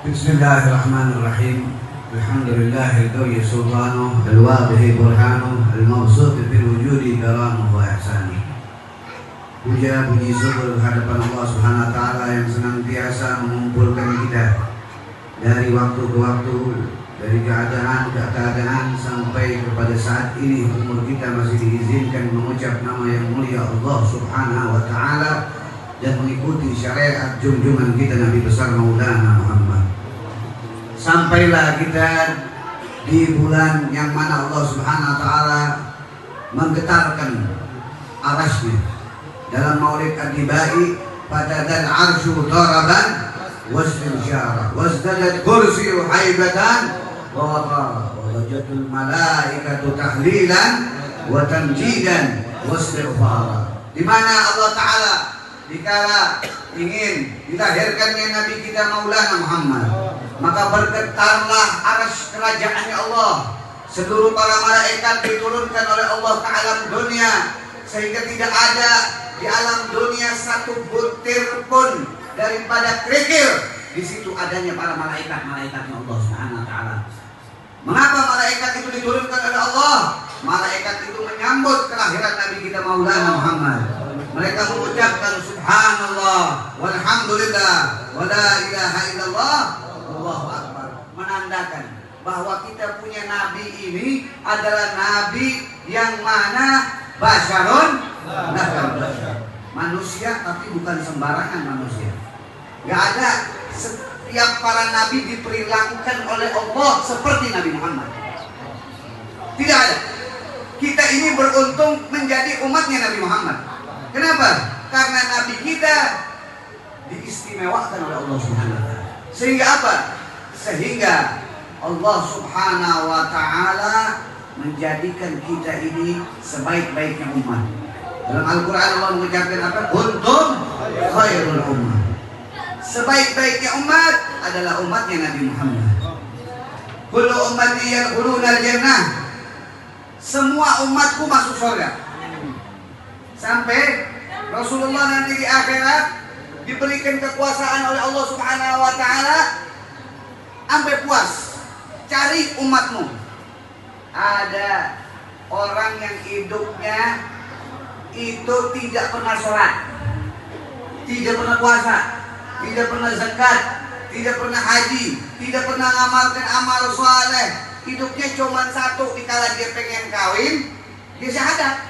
Bismillahirrahmanirrahim. Alhamdulillahilladzi sultanuhu al-wadhihi burhanuhu al-mawsuf bil wujudi karamuhu wa ihsanuhu. Puja puji syukur hadapan Allah Subhanahu wa taala yang senantiasa mengumpulkan kita dari waktu ke waktu, dari keadaan ke keadaan sampai kepada saat ini umur kita masih diizinkan mengucap nama yang mulia Allah Subhanahu wa taala dan mengikuti syariat junjungan kita Nabi besar Maulana Muhammad. Sampailah kita di bulan yang mana Allah Subhanahu wa taala menggetarkan arasnya dalam Maulid Ad-Dibai, fatadal arsyu daraban wastinsyara wasdadat kursiyu haibatan wa waqara wa wajatul malaikatu tahlilan wa tamjidan wastighfara. Di mana Allah taala dikala ingin dilahirkannya Nabi kita Maulana Muhammad, maka bergetarlah arsy kerajaannya Allah. Seluruh para malaikat diturunkan oleh Allah ke alam dunia, sehingga tidak ada di alam dunia satu butir pun daripada kerikil. Di situ adanya para malaikat-malaikatnya Allah Subhanahu wa taala. Mengapa malaikat itu diturunkan oleh Allah? Malaikat itu menyambut kelahiran Nabi kita Maulana Muhammad. Mereka mengucapkan subhanallah walhamdulillah wa la ilaha illallah wallahu akbar, menandakan bahwa kita punya nabi ini adalah nabi yang mana basyarun manusia, tapi bukan sembarangan manusia. Gak ada, setiap para nabi diperlakukan oleh Allah seperti Nabi Muhammad. Tidak ada. Kita ini beruntung menjadi umatnya Nabi Muhammad. Kenapa? Karena Nabi kita diistimewakan oleh Allah Subhanahu wa taala. Sehingga apa? Sehingga Allah Subhanahu wa taala menjadikan kita ini sebaik-baiknya umat. Dalam Al-Qur'an Allah mengucapkan apa? Kuntum khairul ummah. Sebaik-baiknya umat adalah umatnya Nabi Muhammad. Kullu ummati yadkhuluna al-jannah. Semua umatku masuk surga. Sampai Rasulullah nanti di akhirat diberikan kekuasaan oleh Allah Subhanahu wa taala, sampai puas. Cari umatmu. Ada orang yang hidupnya itu tidak pernah sholat, tidak pernah puasa, tidak pernah zakat, tidak pernah haji, tidak pernah ngamalkan amal soleh. Hidupnya cuma satu, dikala dia pengen kawin, dia syahadat.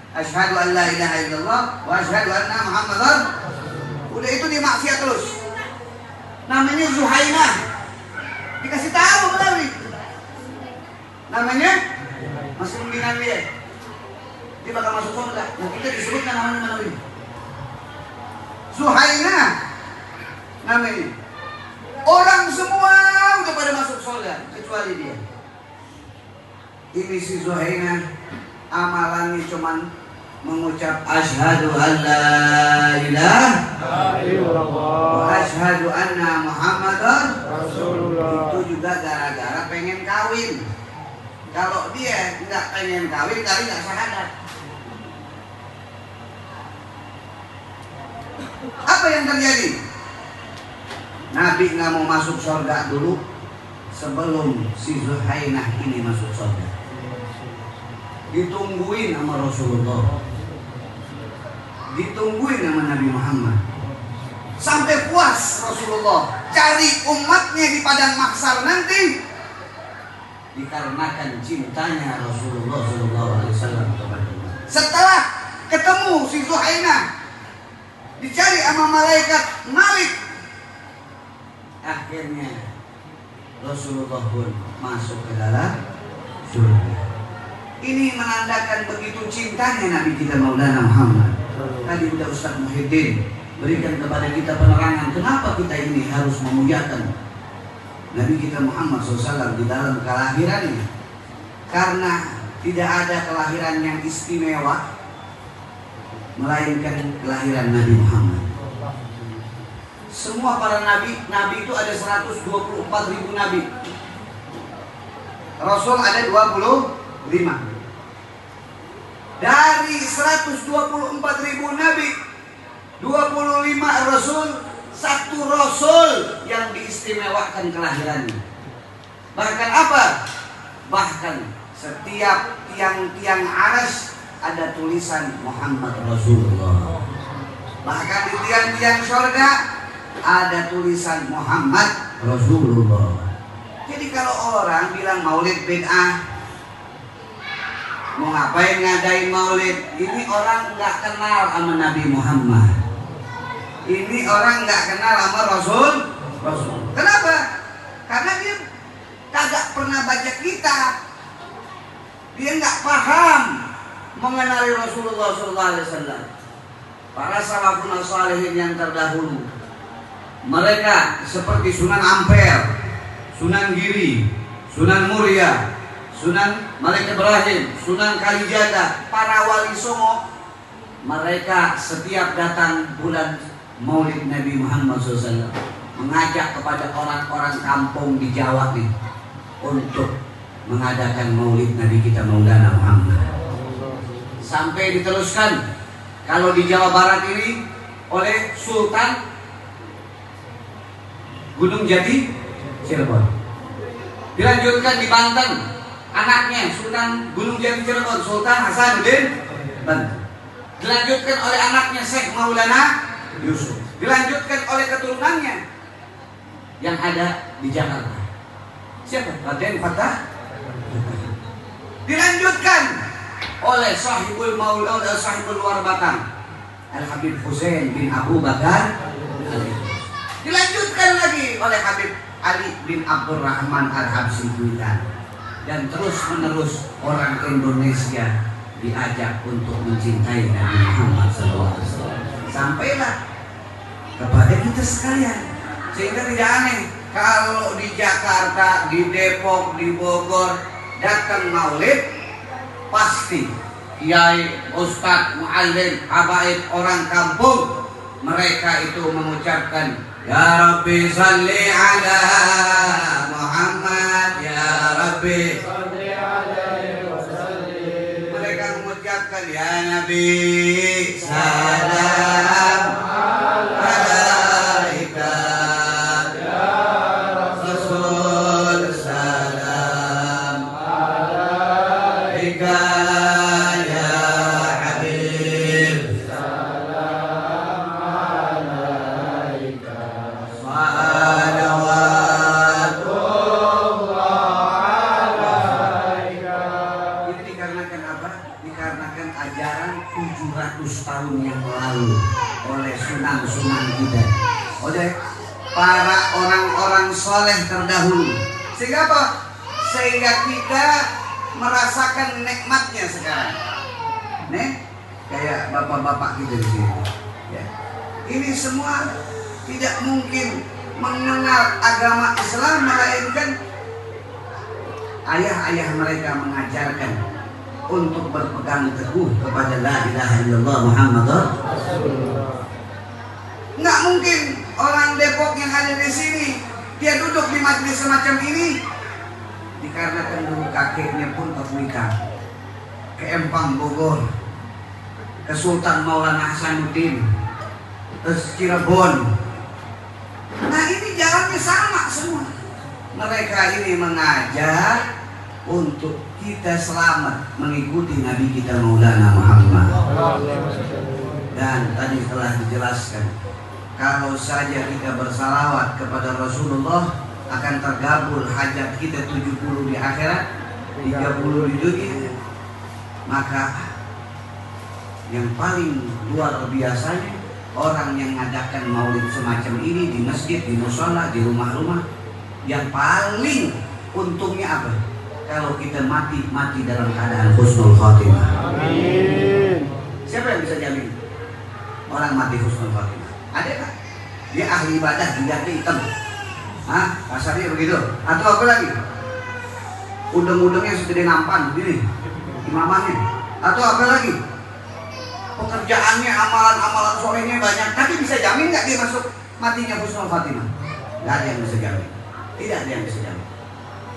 Asyhadu an la ilaha illallah wa asyhadu anna Muhammadar. Udah itu dia maksiat terus. Namanya Zuhainah. Dikasih tahu melalui. Namanya masih pembinaan dia. Dia bakal masuk surga. Nah, kita disebutkan namanya melalui. Zuhainah namanya. Orang semua udah pada masuk surga kecuali dia. Ini si Zuhainah amalannya cuman mengucap asyhadu an la ilaha illallah wa asyhadu anna Muhammadar Rasulullah. Itu juga gara-gara pengen kawin. Kalau dia nggak pengen kawin, kali nggak syahadat. Apa yang terjadi? Nabi nggak mau masuk surga dulu sebelum si Zuhainah ini masuk surga. Ditungguin sama Rasulullah, ditungguin sama Nabi Muhammad, sampai puas Rasulullah cari umatnya di padang mahsyar nanti, dikarenakan cintanya Rasulullah SAW kepada umat. Setelah ketemu si Zuhainah, dicari sama malaikat Malik, akhirnya Rasulullah pun masuk ke dalam surga. Ini menandakan begitu cintanya Nabi kita Maulana Muhammad. Tadi udah Ustaz Muhyiddin berikan kepada kita penerangan kenapa kita ini harus memuliakan Nabi kita Muhammad SAW di dalam kelahirannya. Karena tidak ada kelahiran yang istimewa melainkan kelahiran Nabi Muhammad. Semua para nabi itu ada 124.000 nabi. Rasul ada 25. Dari 124.000 nabi, 25 rasul, satu rasul yang diistimewakan kelahirannya. Bahkan apa? Bahkan setiap tiang-tiang aras ada tulisan Muhammad Rasulullah. Bahkan di tiang-tiang surga ada tulisan Muhammad Rasulullah. Jadi kalau orang bilang maulid bid'ah, mau ngapain ngadain maulid, ini orang nggak kenal sama Nabi Muhammad. Ini orang nggak kenal sama Rasul. Kenapa? Karena dia kagak pernah baca kitab. Dia nggak paham mengenali Rasulullah SAW. Para salafun salihin yang terdahulu, mereka seperti Sunan Ampel, Sunan Giri, Sunan Muria, Sunan Malik Ibrahim, Sunan Kalijaga, para wali songo, mereka setiap datang bulan Maulid Nabi Muhammad SAW mengajak kepada orang-orang kampung di Jawa nih untuk mengadakan Maulid Nabi kita Maulana Muhammad. Sampai diteruskan kalau di Jawa Barat ini oleh Sultan Gunung Jati Cirebon. Dilanjutkan di Banten, anaknya Sultan Gunung Jati Cirebon, Sultan Hasanuddin Banten. Dilanjutkan oleh anaknya Syekh Maulana Yusuf. Dilanjutkan oleh keturunannya yang ada di Jakarta. Siapa? Raden Fatah. Dilanjutkan oleh Sahibul Maula dan Sahibul Warbatan Al Habib Husain bin Abu Bakar. Dilanjutkan lagi oleh Habib Ali bin Abdurrahman Al-Habsyi Kuitan. Dan terus menerus orang Indonesia diajak untuk mencintai Nabi Muhammad SAW. Sampailah kepada kita sekalian. Sehingga tidak aneh kalau di Jakarta, di Depok, di Bogor datang maulid, pasti kiai, ustadz, muallim, habaib, orang kampung, mereka itu mengucapkan ya Rabbi salli ala Muhammad, ya Rabbi salli alaihi wasallim. Mereka mengucapkan ya Nabi salam alaika, ya Rasul salam alaika, ya Habib salam alaika, salawatullah alaika. Ini dikarenakan apa? Dikarenakan ajaran 700 tahun yang lalu oleh sunan-sunan kita, oleh para orang-orang soleh terdahulu. Sehingga apa? Sehingga kita merasakan nikmatnya sekarang. Nih, kayak bapak-bapak kita di sini. Ya. Ini semua tidak mungkin mengenal agama Islam melainkan ayah-ayah mereka mengajarkan untuk berpegang teguh kepada la ilaha illallah Muhammadur Rasulullah. Nggak mungkin orang Depok yang ada di sini dia duduk di majelis semacam ini dikarenakan dulu kakeknya pun nikah ke Empang Bogor, ke Sultan Maulana Hasanuddin, ke Cirebon. Nah ini jalannya sama semua. Mereka ini mengajar untuk kita selamat mengikuti Nabi kita Maulana Muhammad. Dan tadi telah dijelaskan, kalau saja kita bersalawat kepada Rasulullah akan tergabul hajat kita 70 di akhirat, 30 di dunia. Maka yang paling luar biasanya orang yang mengadakan maulid semacam ini di masjid, di mushola, di rumah-rumah, yang paling untungnya apa? Kalau kita mati dalam keadaan husnul khotimah. Amin. Siapa yang bisa jamin orang mati husnul khotimah? Ada kan? Dia ahli ibadah, jidatnya hitam. Hah? Kasarnya begitu. Atau apa lagi? Udeng-udengnya segede nampan gini, imamahnya. Atau apa lagi? Pekerjaannya, amalan-amalan solehnya banyak, tapi bisa jamin nggak dia masuk matinya husnul khotimah? Nggak ada yang bisa jamin. Tidak ada yang bisa jamin.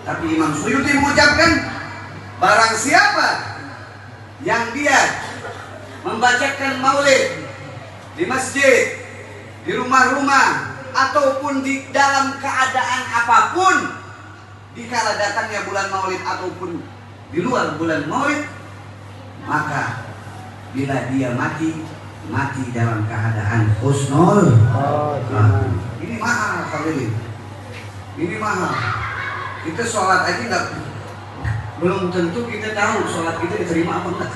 Tapi Imam Suyuti mengucapkan, barang siapa yang dia membacakan maulid di masjid, di rumah-rumah, ataupun di dalam keadaan apapun, dikala datangnya bulan Maulid ataupun di luar bulan Maulid, maka bila dia mati dalam keadaan husnul khatimah. Ini mahal kali ini mahal. Kita sholat aja nggak, belum tentu kita tahu sholat kita diterima apa enggak.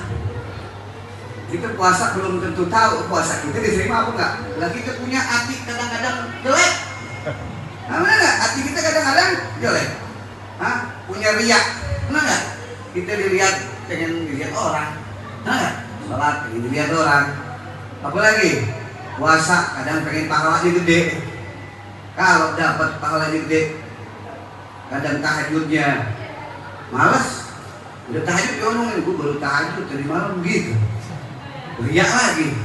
Kita puasa belum tentu tahu puasa kita diterima apa enggak. Lah kita punya hati kadang-kadang jelek. Nah, benar nggak? Hati kita kadang-kadang jelek. Hah? Punya riak, benar nggak? Kita pengen dilihat orang, benar nggak? Sholat pengen dilihat orang. Apalagi puasa kadang pengen pahalanya gede. Kalau dapat pahalanya gede, kadang tahajudnya malas. Udah tahajud diomongin, gue baru tahajud tadi malam gitu. Riak lagi.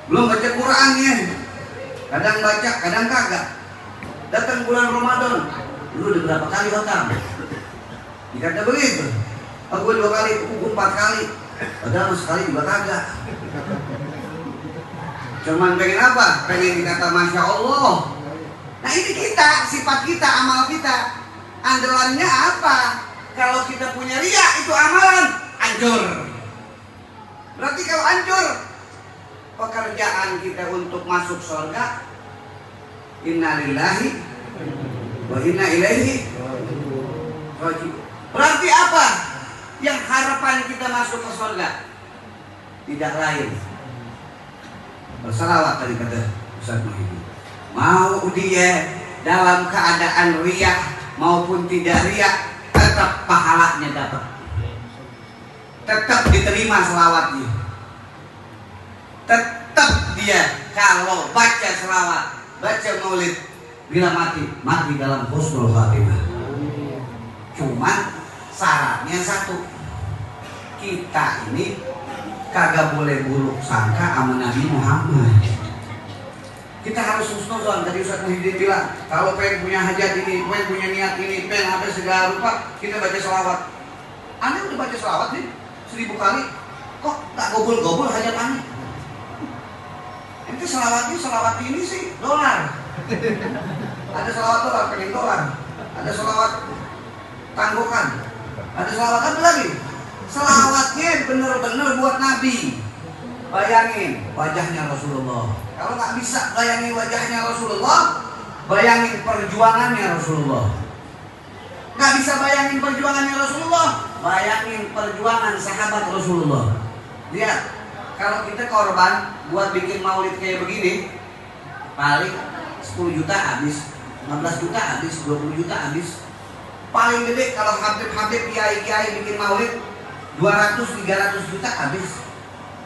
Belum baca Qurannya. Kadang baca, kadang kagak. Datang bulan Ramadan, lu udah berapa kali khotam? Dikata begitu. Aku 2 kali, aku 4 kali. Padahal sekali juga kagak. Cuman pengen apa? Pengen dikata Masya Allah. Nah ini kita, sifat kita, amal kita. Andalannya apa? Kalau kita punya riya, itu amalan hancur. Berarti kalau hancur, pekerjaan kita untuk masuk surga, inna lillahi wa inna ilaihi raji'un. Berarti apa? Yang harapan kita masuk ke surga tidak lain, bersalawat tadi kata Ustaz Muhyiddin. Mau dia dalam keadaan riya maupun tidak riya, tetap pahalanya dapat, tetap diterima selawatnya, tetap dia kalau baca selawat, baca maulid, bila mati dalam husnul khatimah. Cuman syaratnya satu, kita ini kagak boleh buruk sangka sama Nabi Muhammad. Kita harus husnuzon. Tadi Ustaz Muhyiddin bilang, kalau pengen punya hajat ini, pengen punya niat ini, pengen apa segala rupa, kita baca selawat. Anda udah baca selawat nih 1000 kali, kok tak gobul-gobul hajat Anda? Nanti selawat ini sih dolar. Ada selawat dolar, pengen dolar. Ada selawat tanggukan. Ada selawat apa lagi? Selawatnya bener-bener buat Nabi. Bayangin wajahnya Rasulullah. Kalau nggak bisa bayangin wajahnya Rasulullah, bayangin perjuangannya Rasulullah. Nggak bisa bayangin perjuangannya Rasulullah, bayangin perjuangan sahabat Rasulullah. Lihat, kalau kita korban buat bikin maulid kayak begini, paling 10 juta habis, 15 juta habis, 20 juta habis. Paling gede kalau habib-habib kiai-kiai bikin maulid 200-300 juta habis.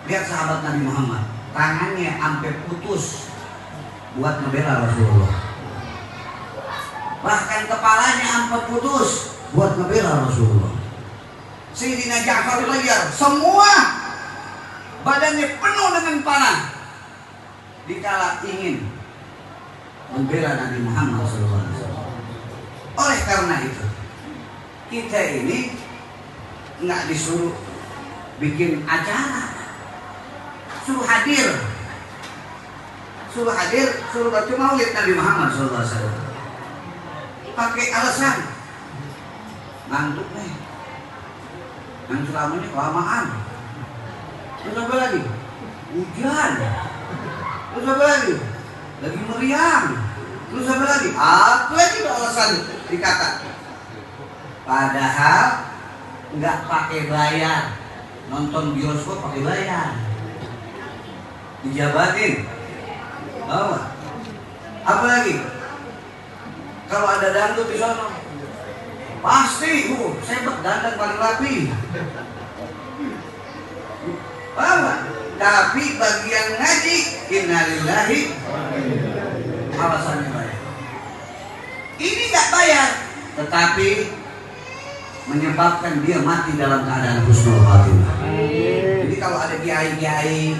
Lihat sahabat Nabi Muhammad, tangannya sampai putus buat ngebela Rasulullah. Bahkan kepalanya sampai putus buat ngebela Rasulullah. Sayyidina Ja'far belajar, semua badannya penuh dengan panah dikala ingin membela Nabi Muhammad SAW. Oleh karena itu, kita ini nggak disuruh bikin acara, suruh hadir, suruh baca maulid Nabi Muhammad SAW. Pakai alasan ngantuk nih, yang selamanya kelamaan. Terus apa lagi? Hujan. Terus apa lagi? Lagi meriang. Terus apa lagi? Apa lagi alasan dikata? Padahal nggak pakai bayar, nonton bioskop pakai bayar, dijabatin, bawa. Apa lagi? Kalau ada dangdut di sana, pasti, saya dandan paling rapi, bawa. Tapi bagian ngaji, innalillahi, alasannya bayar. Ini nggak bayar, tetapi menyebabkan dia mati dalam keadaan husnul khatimah. Jadi kalau ada kiai-kiai,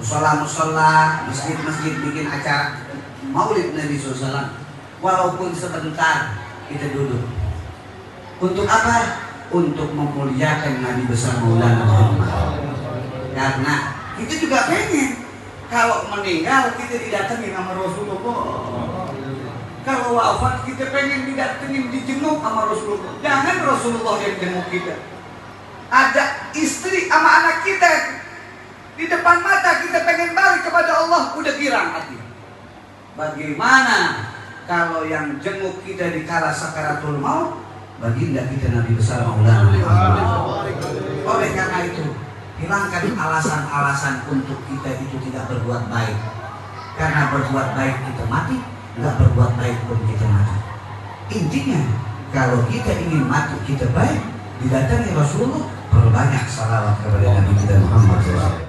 musola-musola, masjid-masjid bikin acara maulid Nabi SAW, walaupun sebentar kita duduk. Untuk apa? Untuk memuliakan Nabi besar Maulana Muhammad. Karena kita juga pengen kalau meninggal kita didatangi sama Rasulullah. Kalau wafat kita pengen didatengin, dijenguk sama Rasulullah. Jangan Rasulullah yang jenguk kita. Ada istri sama anak kita di depan mata, kita pengen balik kepada Allah, udah girang hati. Bagaimana kalau yang jenguk kita di kala sakaratul maut? Baginda kita Nabi besar Maulana Muhammad. Oleh karena itu, hilangkan alasan-alasan untuk kita itu tidak berbuat baik. Karena berbuat baik kita mati, nggak berbuat baik pun kita mati. Intinya, kalau kita ingin mati kita baik, didatangi Rasulullah, perbanyak salawat kepada Nabi kita Muhammad SAW.